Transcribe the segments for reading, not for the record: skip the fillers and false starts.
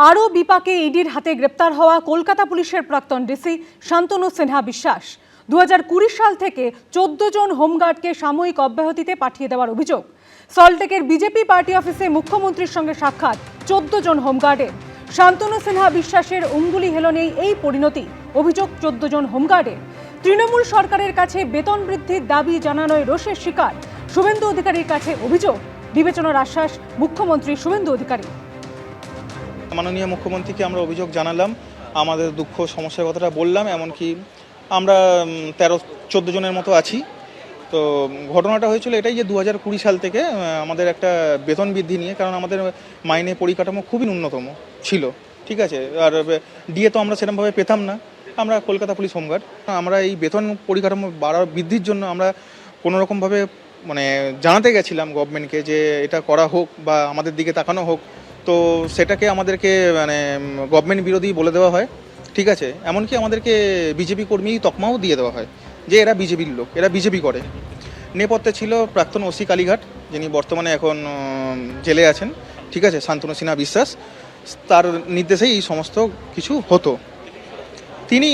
আরও বিপাকে ইডির হাতে গ্রেপ্তার হওয়া কলকাতা পুলিশের প্রাক্তন ডিসি শান্তনু সিনহা বিশ্বাস 2020 সাল থেকে 14 জন হোমগার্ডকে সাময়িক অব্যাহতিতে পাঠিয়ে দেওয়ার অভিযোগ। সল্টলেকের বিজেপি পার্টি অফিসে মুখ্যমন্ত্রীর সঙ্গে সাক্ষাৎ 14 জন হোমগার্ডের। শান্তনু সিনহা বিশ্বাসের অঙ্গুলি হেলনেই এই পরিণতি, অভিযোগ 14 জন হোমগার্ডের। তৃণমূল সরকারের কাছে বেতন বৃদ্ধির দাবি জানানোয় রোষের শিকার শুভেন্দু অধিকারীর কাছে অভিযোগ, বিবেচনার আশ্বাস মুখ্যমন্ত্রী শুভেন্দু অধিকারী। মাননীয় মুখ্যমন্ত্রীকে আমরা অভিযোগ জানালাম, আমাদের দুঃখ সমস্যার কথাটা বললাম, এমনকি আমরা 13-14 জনের মতো আছি। তো ঘটনাটা হয়েছিল এটাই যে 2020 সাল থেকে আমাদের একটা বেতন বৃদ্ধি নিয়ে, কারণ আমাদের মাইনে পরিকাঠামো খুবই ন্যূনতম ছিল, ঠিক আছে, আর ডিএ তো আমরা সেরকমভাবে পেতাম না। আমরা কলকাতা পুলিশ হোমগার্ড, আমরা এই বেতন পরিকাঠামো বৃদ্ধির জন্য আমরা কোনোরকমভাবে জানাতে গেছিলাম গভর্নমেন্টকে যে এটা করা হোক বা আমাদের দিকে তাকানো হোক। তো সেটাকে আমাদেরকে গভর্নমেন্ট বিরোধী বলে দেওয়া হয়, ঠিক আছে, এমনকি আমাদেরকে বিজেপি কর্মী তকমাও দিয়ে দেওয়া হয় যে এরা বিজেপির লোক, এরা বিজেপি করে। নেপথ্যে ছিল প্রাক্তন ওসি কালীঘাট, যিনি বর্তমানে এখন জেলে আছেন, ঠিক আছে, শান্তনু সিনহা বিশ্বাস। তার নির্দেশেই এই সমস্ত কিছু হতো। তিনি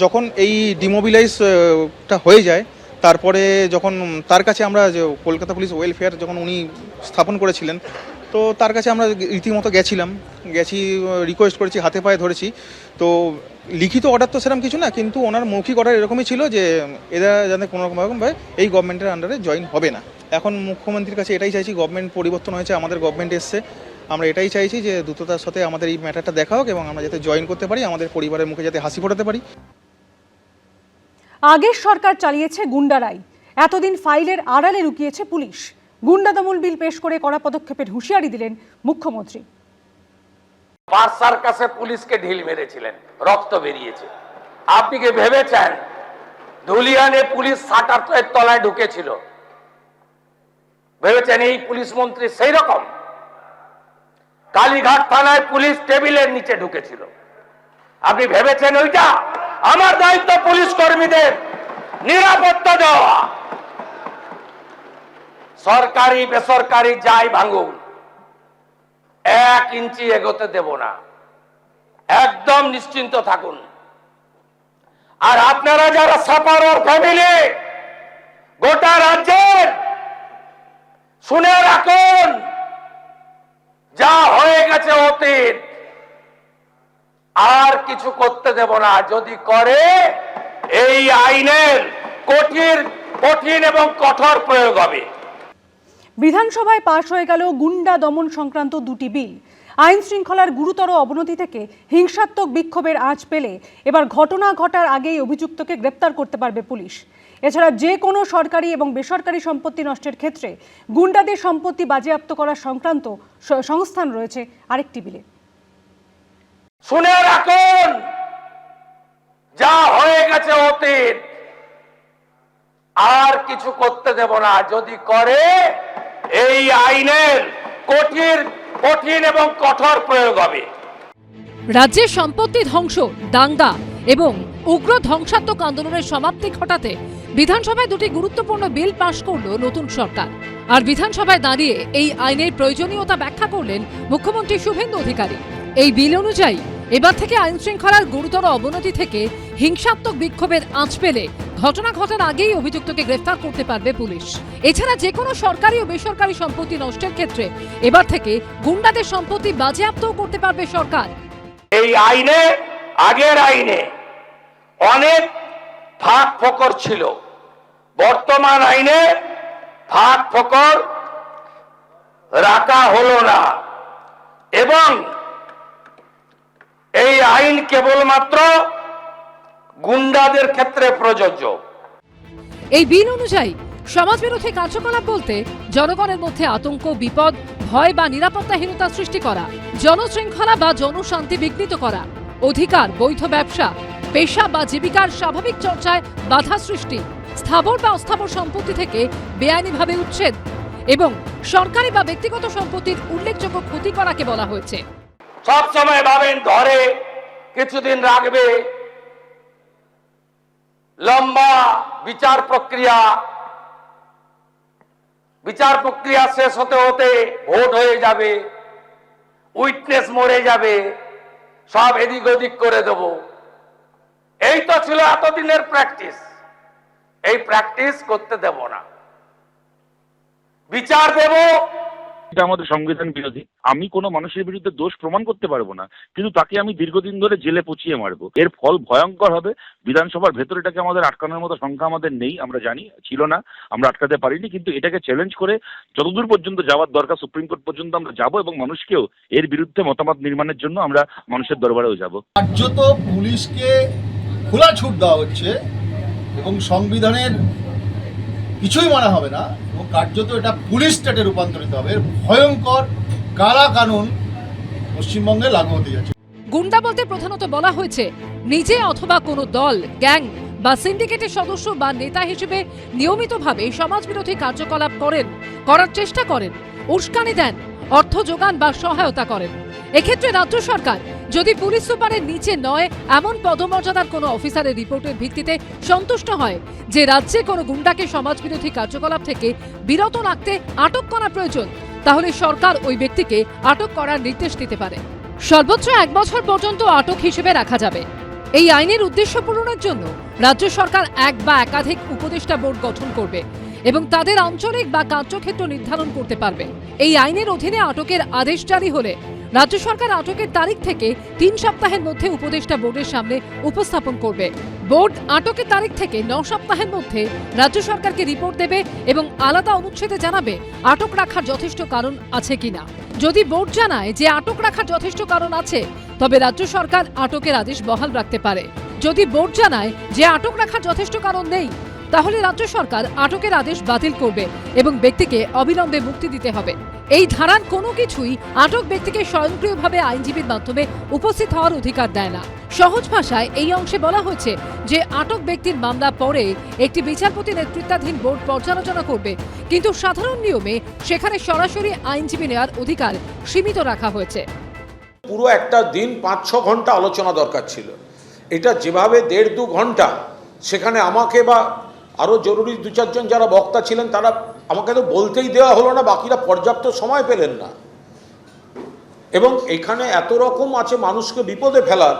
যখন এই ডিমোবিলাইজটা হয়ে যায়, তারপরে যখন তার কাছে আমরা যে কলকাতা পুলিশ ওয়েলফেয়ার যখন উনি স্থাপন করেছিলেন, তো তার কাছে আমরা রীতিমতো গেছি, রিকোয়েস্ট করেছি, হাতে পায়ে ধরেছি। তো লিখিত অর্ডার তো সেরকম কিছু না, কিন্তু ওনার মৌখিক অর্ডার এরকমই ছিল যে এরা যাতে কোনোরকমভাবে এই গভর্নমেন্টের আন্ডারে জয়েন হবে না। এখন মুখ্যমন্ত্রীর কাছে এটাই চাইছি, গভর্নমেন্ট পরিবর্তন হয়েছে, আমাদের গভর্নমেন্ট এসছে, আমরা এটাই চাইছি যে দ্রুততার সাথে আমাদের এই ম্যাটারটা দেখা হোক এবং আমরা যাতে জয়েন করতে পারি, আমাদের পরিবারের মুখে যাতে হাসি ফোটাতে পারি। আগের সরকার চালিয়েছে গুন্ডারাই, এতদিন ফাইলের আড়ালে লুকিয়েছে পুলিশ। গুন্ডা দমন বিল পেশ করে কড়া পদক্ষেপের হুঁশিয়ারি দিলেন মুখ্যমন্ত্রী। বার্সার কাছে পুলিশকে ঢিল মেরেছিলেন, রক্ত বেরিয়েছে। আপনি কি ভেবেছেন ধুলিয়ানে পুলিশ শাটারের তলায় ঢুকেছিল? ভেবেছেন এই পুলিশ মন্ত্রী সেই রকম? কালীঘাট থানায় পুলিশ টেবিলের নিচে ঢুকেছিল। আপনি ভেবেছেন ওইটা? আমার দায়িত্ব পুলিশ কর্মীদের নিরাপত্তা দেওয়া। সরকারি বেসরকারি যাই ভাঙুন, 1 ইঞ্চি এগোতে দেব না, একদম নিশ্চিন্ত থাকুন। আর আপনারা যারা সাপারর ফ্যামিলি গোটা রাজ্যের, শুনে রাখুন, যা হয়ে গেছে অতীত, আর কিছু করতে দেব না। যদি করে এই আইনের কঠিন এবং কঠোর প্রয়োগ হবে। বিধানসভায় পাশ হয়ে গেল গুন্ডা দমন সংক্রান্ত 2টি বিল। আইন শৃঙ্খলার গুরুতর অবনতি থেকে হিংসাত্মক বিক্ষোভের আঁচ পেলে এবার ঘটনা ঘটার আগেই অভিযুক্তকে গ্রেপ্তার করতে পারবে পুলিশ। এছাড়া যে কোনো সরকারি এবং বেসরকারি সম্পত্তি নষ্টের ক্ষেত্রে গুন্ডাদের সম্পত্তি বাজেয়াপ্ত করা সংক্রান্ত সংস্থান রয়েছে আরেকটি বিলে। শুনে রাখুন, যা হয়ে গেছে অতীত, আর কিছু করতে দেব না। যদি করে এই আইনের কঠিন এবং কঠোর প্রয়োগ হবে। রাজ্যের সম্পত্তি ধ্বংস, দাঙ্গা এবং উগ্র ধ্বংসাত্মক আন্দোলনের সমাপ্তি ঘটাতে বিধানসভায় 2টি গুরুত্বপূর্ণ বিল পাশ করল নতুন সরকার। আর বিধানসভায় দাঁড়িয়ে এই আইনের প্রয়োজনীয়তা ব্যাখ্যা করলেন মুখ্যমন্ত্রী শুভেন্দু অধিকারী। এই বিল অনুযায়ী এবার থেকে আইন শৃঙ্খলার গুরুতর অবনতি থেকে হিংসাত্মক বিক্ষোভের আঁচ পেলে ঘটনা ঘটার আগেই অভিযুক্তকে গ্রেফতার করতে পারবে পুলিশ। এছাড়া যে কোনো সরকারি ও বেসরকারি সম্পত্তি নষ্টের ক্ষেত্রে এবার থেকে গুন্ডাদের সম্পত্তি বাজেয়াপ্তও করতে পারবে সরকার। এই আইনে, আগের আইনে অনেক ফাঁক ফোকর ছিল, বর্তমান আইনে ফাঁক ফোকর রাখা হলো না এবং এই আইন কেবলমাত্র গুন্ডাদের ক্ষেত্রে প্রযোজ্য। এই বিল অনুযায়ী সমাজবিরোধী কার্যকলাপ বলতে জনগণের মধ্যে আতঙ্ক, বিপদ, ভয় বা নিরাপত্তাহীনতা সৃষ্টি করা, জনশৃঙ্খলা বা জনশান্তি বিঘ্নিত করা, অধিকার, বৈধ ব্যবসা, পেশা বা জীবিকার স্বাভাবিক চর্চায় বাধা সৃষ্টি, স্থাবর বা অস্থাবর সম্পত্তি থেকে বেআইনিভাবে উচ্ছেদ এবং সরকারি বা ব্যক্তিগত সম্পত্তির উল্লেখযোগ্য ক্ষতি করাকে বলা হয়েছে। সব সময় ভাবেন ধরে কিছুদিন রাখবে, লম্বা বিচার প্রক্রিয়া শেষ হতে হতে ভোট হয়ে যাবে, উইটনেস মরে যাবে, সব এদিক ওদিক করে দেব। এই তো ছিল এতদিনের প্র্যাকটিস। এই প্র্যাকটিস করতে দেব না, বিচার দেব। এটা আমাদের সংবিধান বিরোধী। আমি কোনো মানুষের বিরুদ্ধে দোষ প্রমাণ করতে পারবো না, কিন্তু তাকে আমি দীর্ঘদিন ধরে জেলে পচিয়ে মারবো। এর ফল ভয়ঙ্কর হবে। বিধানসভার ভেতরে এটাকে আমাদের আটকানোর মতো সংখ্যা আমাদের নেই, আমরা জানি, ছিল না, আমরা আটকাতে পারিনি। কিন্তু এটাকে চ্যালেঞ্জ করে যতদূর পর্যন্ত যাওয়ার দরকার সুপ্রিম কোর্ট পর্যন্ত আমরা যাব, এবং মানুষকেও এর বিরুদ্ধে মতামত নির্মাণের জন্য আমরা মানুষের দরবারেও যাব। কার্যত পুলিশকে খোলা ছুট দেওয়া হচ্ছে এবং সংবিধানের কিছুই মানা হবে না, এবং কার্যত এটা পুলিশ স্টেটে রূপান্তরিত হবে। ভয়ঙ্কর কালা কানুন পশ্চিমবঙ্গে লাগু হতে যাচ্ছে। গুন্ডা বলতে প্রধানত বলা হয়েছে নিজে অথবা কোনো দল, গ্যাং বা সিন্ডিকেটের সদস্য বা নেতা হিসেবে নিয়মিতভাবে সমাজবিরোধী কার্যকলাপ করার চেষ্টা করেন, উস্কানি দেন, অর্থ যোগান বা সহায়তা করেন। এক্ষেত্রে রাজ্য সরকার যদি পুলিশ সুপারের নিচে নয় এমন পদমর্যাদার কোনো অফিসারের রিপোর্টের ভিত্তিতে সন্তুষ্ট হয় যে রাজ্যে কোনো গুন্ডাকে সমাজবিরোধী কার্যকলাপ থেকে বিরত রাখতে আটক করা প্রয়োজন, তাহলে সরকার ওই ব্যক্তিকে আটক করার নির্দেশ দিতে পারে। সর্বোচ্চ 1 বছর পর্যন্ত আটক হিসেবে রাখা যাবে। এই আইনের উদ্দেশ্য পূরণের জন্য রাজ্য সরকার এক বা একাধিক উপদেষ্টা বোর্ড গঠন করবে এবং তাদের আঞ্চলিক বা কার্যক্ষেত্র নির্ধারণ করতে পারবে। এই আইনের অধীনে আটকের আদেশ জারি হলে রাজ্য সরকার আটকের তারিখ থেকে 3 সপ্তাহের মধ্যে উপদেষ্টা বোর্ডের সামনে উপস্থাপন করবে। বোর্ড আটকের তারিখ থেকে 9 সপ্তাহের মধ্যে রাজ্য সরকারকে রিপোর্ট দেবে এবং আলাদা অনুচ্ছেদে জানাবে আটক রাখার যথেষ্ট কারণ আছে কিনা। যদি বোর্ড জানায় যে আটক রাখার যথেষ্ট কারণ আছে, তবে রাজ্য সরকার আটকের আদেশ বহাল রাখতে পারে। যদি বোর্ড জানায় যে আটক রাখার যথেষ্ট কারণ নেই, তাহলে রাজ্য সরকার আটকের আদেশ বাতিল করবে এবং ব্যক্তিকে অবিলম্বে মুক্তি দিতে হবে। এই ধারার কোনো কিছুই আটক ব্যক্তিকে স্বয়ংক্রিয়ভাবে আইনজীবীর মাধ্যমে উপস্থিত হওয়ার অধিকার দেয় না। সহজ ভাষায় এই অংশে বলা হয়েছে যে আটক ব্যক্তির মামলা পরে একটি বিচারপতি নেতৃত্বাধীন বোর্ড পর্যালোচনা করবে, কিন্তু সাধারণ নিয়মে সেখানে সরাসরি আইনজীবী নেওয়ার অধিকার সীমিত রাখা হয়েছে। পুরো একটা দিন 5-6 ঘন্টা আলোচনা দরকার ছিল। এটা যেভাবে 1.5-2 ঘন্টা, সেখানে আমাকে বা আরও জরুরি 2-4 জন যারা বক্তা ছিলেন তারা আমাকে তো বলতেই দেওয়া হলো না, বাকিরা পর্যাপ্ত সময় পেলেন না। এবং এখানে এত রকম আছে মানুষকে বিপদে ফেলার।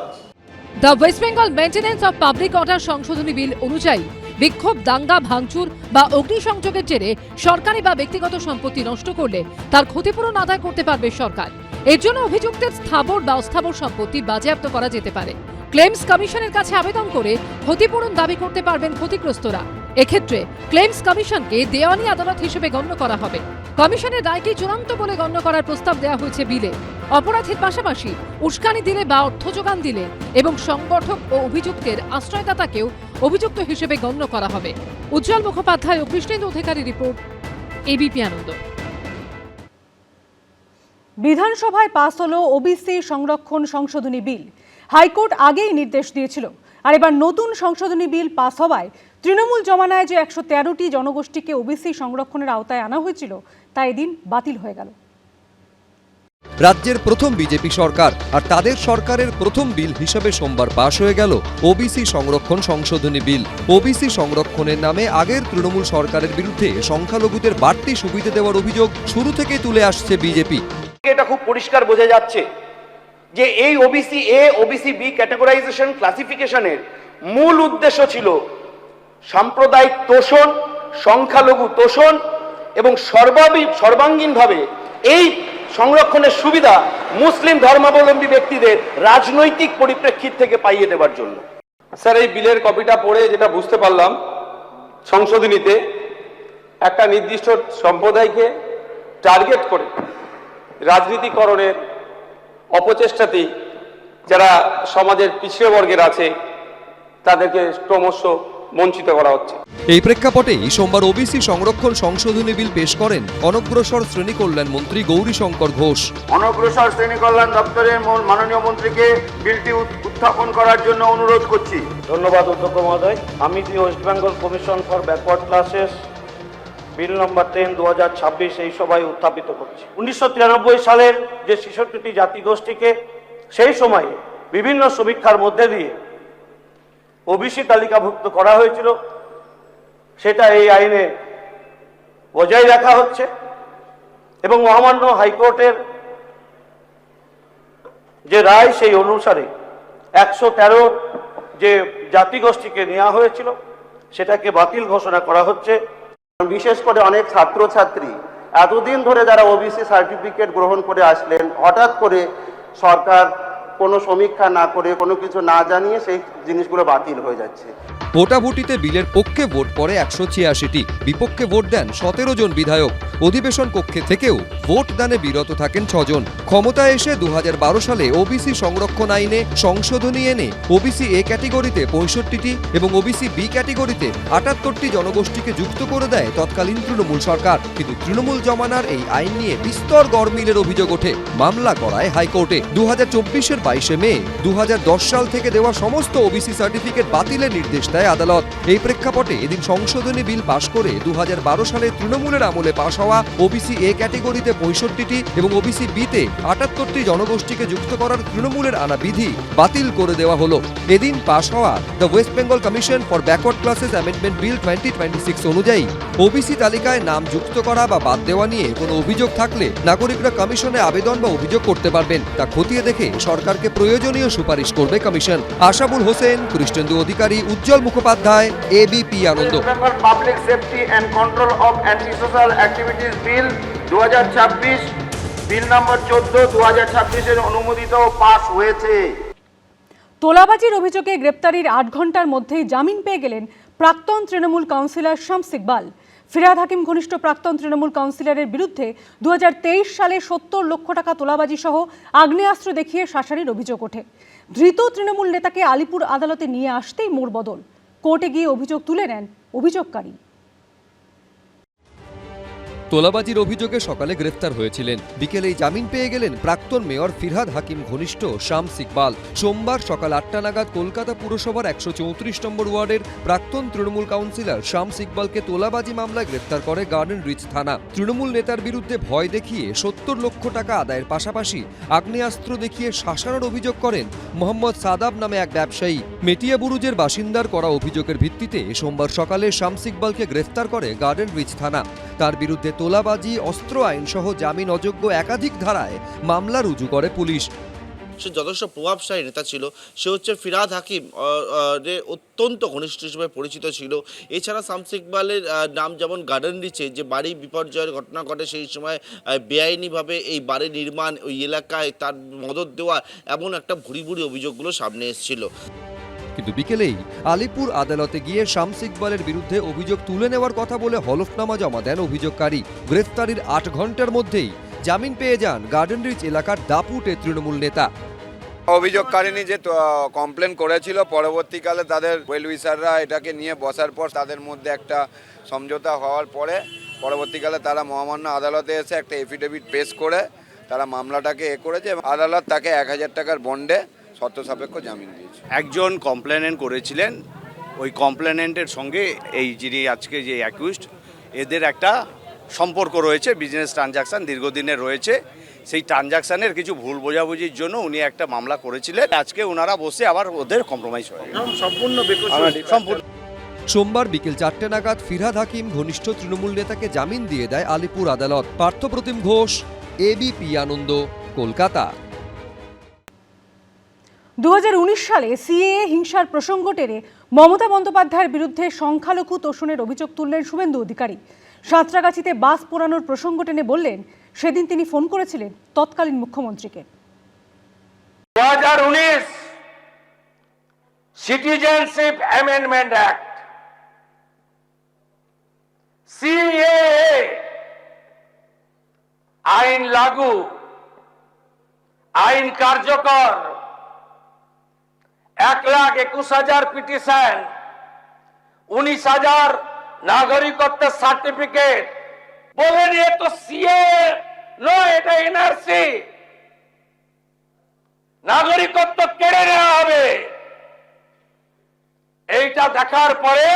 The West Bengal maintenance of public order সংশোধনী বিল অনুযায়ী বিক্ষোভ, দাঙ্গা, ভাঙচুর বা অগ্নিসংযোগের জেরে সরকারি বা ব্যক্তিগত সম্পত্তি নষ্ট করলে তার ক্ষতিপূরণ আদায় করতে পারবে সরকার। এর জন্য অভিযুক্তের স্থাবর বা অস্থাবর সম্পত্তি বাজেয়াপ্ত করা যেতে পারে। ক্লেমস কমিশনের কাছে আবেদন করে ক্ষতিপূরণ দাবি করতে পারবেন ক্ষতিগ্রস্তরা। এক্ষেত্রে ক্লেমস কমিশনকে দেওয়ানি আদালত হিসেবে গণ্য করা হবে। কমিশনের রায়কে চূড়ান্ত বলে গণ্য করার প্রস্তাব দেওয়া হয়েছে বিলে। অপরাধের পাশাপাশি উস্কানি দিলে বা অর্থ যোগান দিলে এবং সংগঠক ও অভিযুক্তের আশ্রয়দাতাকেও অভিযুক্ত হিসেবে গণ্য করা হবে। উজ্জ্বল মুখোপাধ্যায় ও কৃষ্ণেন্দু অধিকারী রিপোর্ট, এবিপি আনন্দ। বিধানসভায় পাস হলো ওবিসি সংরক্ষণ সংশোধনী বিল। হাইকোর্ট আগেই নির্দেশ দিয়েছিল, আর এবার নতুন সংশোধনী বিল পাস হওয়ায় তৃণমূল জমানায় যে 113টি জনগোষ্ঠীকে ওবিসি সংরক্ষণের আওতায় আনা হয়েছিল তা এদিন বাতিল হয়ে গেল। রাজ্যের প্রথম বিজেপি সরকার আর তাদের সরকারের প্রথম বিল হিসেবে সোমবার পাশ হয়ে গেল ওবিসি সংরক্ষণ সংশোধনী বিল। ওবিসি সংরক্ষণের নামে আগের তৃণমূল সরকারের বিরুদ্ধে সংখ্যালঘুদের বাড়তি সুবিধা দেওয়ার অভিযোগ শুরু থেকে তুলে আসছে বিজেপি। এটা খুব পরিষ্কার বোঝা যাচ্ছে যে এই OBC A, OBC B categorization ক্লাসিফিকেশনের মূল উদ্দেশ্য ছিল সাম্প্রদায়িক তোষণ, সংখ্যালঘু তোষণ এবং সর্বাঙ্গীনভাবে এই সংরক্ষণের সুবিধা মুসলিম ধর্মাবলম্বী ব্যক্তিদের রাজনৈতিক পরিপ্রেক্ষিত থেকে পাইয়ে দেওয়ার জন্য। স্যার, এই বিলের কপিটা পড়ে যেটা বুঝতে পারলাম, সংশোধনীতে একটা নির্দিষ্ট সম্প্রদায়কে টার্গেট করে রাজনীতিকরণের অপচেষ্টাতেই যারা সমাজের পিছিয়ে বর্গের আছে তাদেরকে ক্রমশ বঞ্চিত করা হচ্ছে। এই প্রেক্ষাপটেই সোমবার ওবিসি সংরক্ষণ সংশোধনী বিল পেশ করেন অনগ্রসর শ্রেণী কল্যাণ মন্ত্রী গৌরীশঙ্কর ঘোষ। অনগ্রসর শ্রেণী কল্যাণ দপ্তরের মাননীয় মন্ত্রীকে বিলটি উত্থাপন করার জন্য অনুরোধ করছি। ধন্যবাদ অধ্যক্ষ মহোদয়। আমি the West Bengal commission for backward classes bill number 10 2026 এই সভায় উত্থাপিত করছি। 1993 সালের যে 66টি জাতিগোষ্ঠীকে সেই সময়ে বিভিন্ন সমীক্ষার মধ্যে দিয়ে ওবিসি তালিকাভুক্ত করা হয়েছিল, সেটা এই আইনে বজায় রাখা হচ্ছে এবং মহামান্য হাইকোর্টের যে রায় সেই অনুসারে 113 যে জাতিগোষ্ঠীকে নেওয়া হয়েছিল সেটাকে বাতিল ঘোষণা করা হচ্ছে। বিশেষ করে অনেক ছাত্রছাত্রী এতদিন ধরে যারা ওবিসি সার্টিফিকেট গ্রহণ করে আসলেন, হঠাৎ করে সরকার কোনো সমীক্ষা না করে কোনো কিছু না জানিয়ে সেই জিনিসগুলো বাতিল হয়ে যাচ্ছে। ভোটাভুটিতে বিলের পক্ষে ভোট পড়ে 186টি, বিপক্ষে ভোট দেন 17 জন বিধায়ক। অধিবেশন কক্ষে থেকেও ভোট দানে বিরত থাকেন 6 জন। ক্ষমতায় এসে 2012 সালে ওবিসি সংরক্ষণ আইনে সংশোধনী এনে ওবিসি এ ক্যাটেগরিতে 65টি এবং ওবিসি বি ক্যাটেগরিতে 78টি জনগোষ্ঠীকে যুক্ত করে দেয় তৎকালীন তৃণমূল সরকার। কিন্তু তৃণমূল জমানার এই আইন নিয়ে বিস্তর গরমিলের অভিযোগ ওঠে, মামলা করায় হাইকোর্টে। 2024-এর 22শে মে 2010 সাল থেকে দেওয়া সমস্ত ওবিসি সার্টিফিকেট বাতিলের নির্দেশ দেয় আদালত। এই প্রেক্ষাপটে এদিন সংশোধনী বিল পাশ করে 2012 সালে তৃণমূলের আমলে পাশ হওয়া ওবিসি এ ক্যাটেগরিতে 65টি এবং ওবিসি বিতে 78টি জনগোষ্ঠীকে যুক্ত করার তৃণমূলের আনা বিধি বাতিল করে দেওয়া হলো। এদিন পাশ হওয়া the West Bengal commission for backward classes amendment bill 2026 অনুযায়ী ওবিসি তালিকায় নাম যুক্ত করা বা বাদ দেওয়া নিয়ে কোনো অভিযোগ থাকলে নাগরিকরা কমিশনে আবেদন বা অভিযোগ করতে পারবেন। তা খতিয়ে দেখে সরকারকে প্রয়োজনীয় সুপারিশ করবে কমিশন। Ashabul Hossain, Krishnendu Adhikari, Ujjwal Mukhopadhyay, ABP Ananda. Public safety and control of anti social activities bill 2026 bill number 14 2026 এর অনুমোদিত ও পাস হয়েছে। তোলাবাজির অভিযোগে গ্রেপ্তারির 8 ঘন্টার মধ্যেই জামিন পেয়ে গেলেন প্রাক্তন তৃণমূল কাউন্সিলর শামস ইকবাল। ফিরহাদ হাকিম ঘনিষ্ঠ প্রাক্তন তৃণমূল কাউন্সিলরের বিরুদ্ধে 2023 সালে 70 লক্ষ টাকা তোলাবাজি সহ আগ্নেয়াস্ত্র দেখিয়ে শাসানির অভিযোগ ওঠে। ধৃত তৃণমূল নেতাকে আলিপুর আদালতে নিয়ে আসতেই মোড়বদল, কোর্টে গিয়ে অভিযোগ তুলে নেন অভিযোগকারী। তোলাবাজির অভিযোগে সকালে গ্রেফতার হয়েছিলেন, বিকেলেই জামিন পেয়ে গেলেন প্রাক্তন মেয়র ফিরহাদ হাকিম ঘনিষ্ঠ শামস ইকবাল। সোমবার সকাল 8টা নাগাদ কলকাতা পুরসভার 134 নম্বর ওয়ার্ডের প্রাক্তন তৃণমূল কাউন্সিলর শামস ইকবালকে তোলাবাজি মামলায় গ্রেফতার করে গার্ডেন রিচ থানা। তৃণমূল নেতার বিরুদ্ধে ভয় দেখিয়ে 70 লক্ষ টাকা আদায়ের পাশাপাশি আগ্নেয়াস্ত্র দেখিয়ে শাসানোর অভিযোগ করেন মোহাম্মদ সাদাব নামে এক ব্যবসায়ী। মেটিয়াবুরুজের বাসিন্দার করা অভিযোগের ভিত্তিতে সোমবার সকালে শামস ইকবালকে গ্রেফতার করে গার্ডেন রিচ থানা। তার বিরুদ্ধে তোলাবাজি, অস্ত্র আইন সহ জামিন অযোগ্য একাধিক ধারায় মামলা রুজু করে পুলিশ। সে যথেষ্ট প্রভাবশালী নেতা ছিল। সে হচ্ছে ফিরহাদ হাকিম অত্যন্ত ঘনিষ্ঠ হিসেবে পরিচিত ছিল। এছাড়া শামস ইকবালের নাম যেমন গার্ডেন রিচে যে বাড়ি বিপর্যয়ের ঘটনা ঘটে সেই সময় বেআইনিভাবে এই বাড়ি নির্মাণ ওই এলাকায় তার মদত দেওয়া এমন একটা ভুরি ভুরি অভিযোগগুলো সামনে এসেছিল। কিন্তু বিকেলেই আলিপুর আদালতে গিয়ে শামস ইকবালের বিরুদ্ধে অভিযোগ তুলে নেওয়ার কথা বলে হলফনামা জমা দেন অভিযোগকারী। গ্রেফতারির 8 ঘন্টার মধ্যেই জামিন পেয়ে যান গার্ডেন রিচ এলাকার দাপুটে তৃণমূল নেতা। অভিযোগকারিনী যে কমপ্লেন করেছিল, পরবর্তীকালে তাদের ওয়েল উইসাররা এটাকে নিয়ে বসার পর তাদের মধ্যে একটা সমঝোতা হওয়ার পরে পরবর্তীকালে তারা মহামান্য আদালতে এসে একটা এফিডেভিট পেশ করে তারা মামলাটাকে করেছে এবং আদালত তাকে 1000 টাকার বন্ডে শর্ত সাপেক্ষ জামিন দিয়েছে। একজন কমপ্লেনেন্ট করেছিলেন, ওই কমপ্লেনেন্টের সঙ্গে এই যিনি আজকে যে অ্যাকিউজড এদের একটা সম্পর্ক রয়েছে, বিজনেস ট্রানজাকশান দীর্ঘদিনের রয়েছে। সেই ট্রানজাকশানের কিছু ভুল বোঝাবুঝির জন্য উনি একটা মামলা করেছিলেন। আজকে ওনারা বসে আবার ওদের কম্প্রোমাইজ হয়ে সম্পূর্ণ। সোমবার বিকেল 4টে নাগাদ ফিরহাদ হাকিম ঘনিষ্ঠ তৃণমূল নেতাকে জামিন দিয়ে দেয় আলিপুর আদালত। পার্থপ্রতিম ঘোষ, এবিপি আনন্দ, কলকাতা। 2019 সালে সিএএ হিংসার প্রসঙ্গ টেনে মমতা বন্দ্যোপাধ্যায়ের বিরুদ্ধে সংখ্যালঘু তোষণের অভিযোগ তুললেন শুভেন্দু অধিকারী। সাঁতরাগাছিতে বাস পোড়ানোর প্রসঙ্গ টেনে বললেন সেদিন তিনি ফোন করেছিলেন তৎকালীন মুখ্যমন্ত্রীকে। 2019 সিটিজেনশিপ অ্যামেন্ডমেন্ট অ্যাক্ট, সিএএ আইন লাগু, আইন কার্যকর, 1,21,000 পিটিশন, 19,000 নাগরিকত্বের সার্টিফিকেট। বলেন এ তো সিএ নয়, এটা এনআরসি। নাগরিকত্ব কেড়ে নেওয়া হবে। এইটা দেখার পরে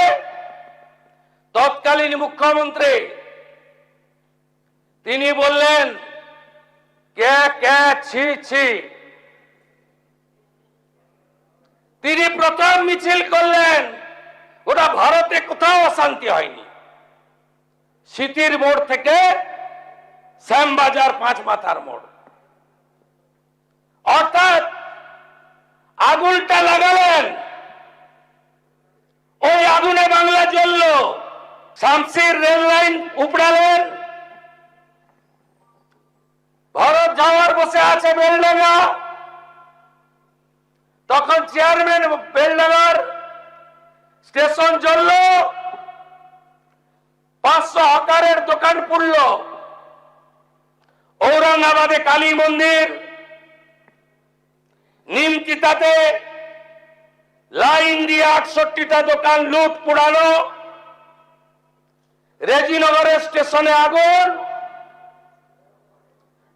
তৎকালীন মুখ্যমন্ত্রী তিনি বললেন কে কে ছি ছি। তিনি প্রথম মিছিল করলেন, ওটা ভারতে কোথাও অশান্তি হয়নি। সিটির মোড় থেকে শ্যামবাজার 5 মাথার মোড়, অর্থাৎ আগুনটা লাগালেন, ওই আগুনে বাংলা জ্বলল। শামসির রেল লাইন উপড়ালেন, ভারত যাওয়ার বসে আছে বেলডাঙ্গা, তখন চেয়ারম্যান বেলডাঙ্গার স্টেশন জ্বলল, 500 হকারের দোকান পুড়ল। ঔরঙ্গাবাদে কালী মন্দির, নিমতিতাতে লাইন দিয়ে 68টা দোকান লুট পুড়ানো, রেজিনগরের স্টেশনে আগুন,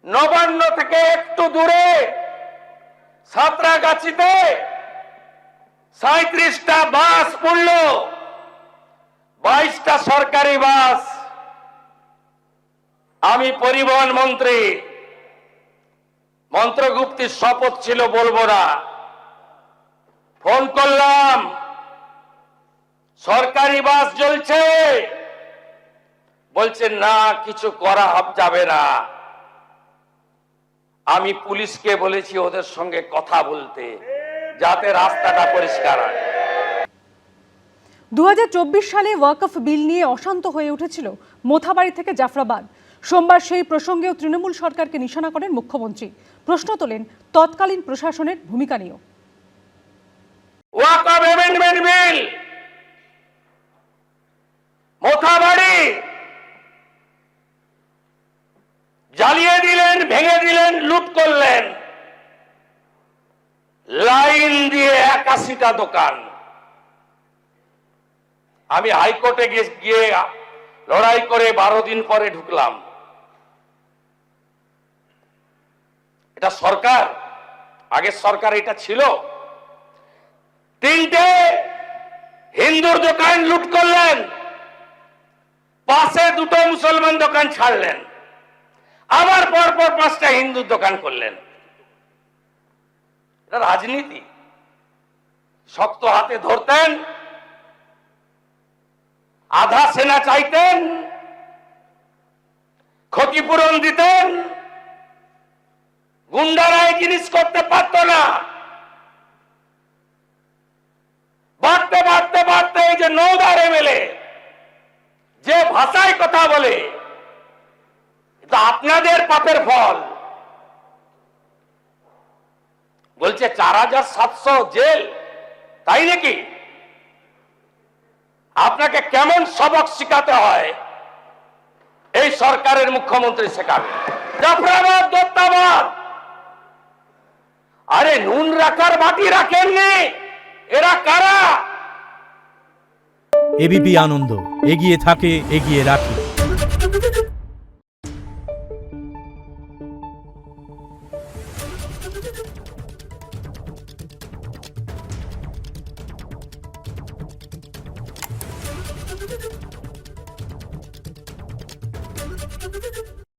নবান্ন থেকে একটু দূরে সাঁতরাগাছিতে 37টা বাস পুড়ল, 22টা সরকারি বাস। আমি পরিবহন মন্ত্রী, মন্ত্রগুপ্তির শপথ ছিল, বলবো না। ফোন করলাম, সরকারি বাস জ্বলছে, বলছেন না কিছু করা যাবে না। আমি পুলিশকে বলেছি ওদের সঙ্গে কথা বলতে, যাতে রাস্তাটা পরিষ্কার হয়। 2024 সালে ওয়াকফ বিল নিয়ে অশান্ত হয়ে উঠেছিল মোথাবাড়ি থেকে জাফরাবাদ। সোমবার সেই প্রসঙ্গেও তৃণমূল সরকারকে নিশানা করেন মুখ্যমন্ত্রী। প্রশ্ন তোলেন তৎকালীন প্রশাসনের ভূমিকা নিয়েও। ওয়াকফ অ্যামেন্ডমেন্ট বিল, মোথাবাড়ি জ্বালিয়ে দিলেন, ভেঙে দিলেন, লুট করলেন, লাইন দিয়ে 81টা দোকান। আমি হাইকোর্টে গিয়ে লড়াই করে 12 দিন পরে ঢুকলাম। এটা সরকার, আগের সরকার এটা ছিল। 3টে হিন্দুর দোকান লুট করলেন, পাশে 2টো মুসলমান দোকান ছাড়লেন, আবার পরপর 5টা হিন্দুর দোকান করলেন। এটা রাজনীতি। শক্ত হাতে ধরতেন, আধা সেনা চাইতেন, ক্ষতিপূরণ দিতেন, গুন্ডারা এই জিনিস করতে পারত না। বাড়তে বাড়তে বাড়তে এই যে নওদার এমএলএ যে ভাষায় কথা বলে, এটা আপনাদের পাপের ফল। বলছে 4700 জেল, তাই নাকি? আপনাকে কেমন সবক শিখাতে হয় এই সরকারের মুখ্যমন্ত্রী শেখাবে। জাফরাবাদ, দত্তাবাদ, আরে নুন রাখার বাটি রাখেননি, এরা কারা? এবিপি আনন্দ, এগিয়ে থাকে, এগিয়ে রাখে। Thank you.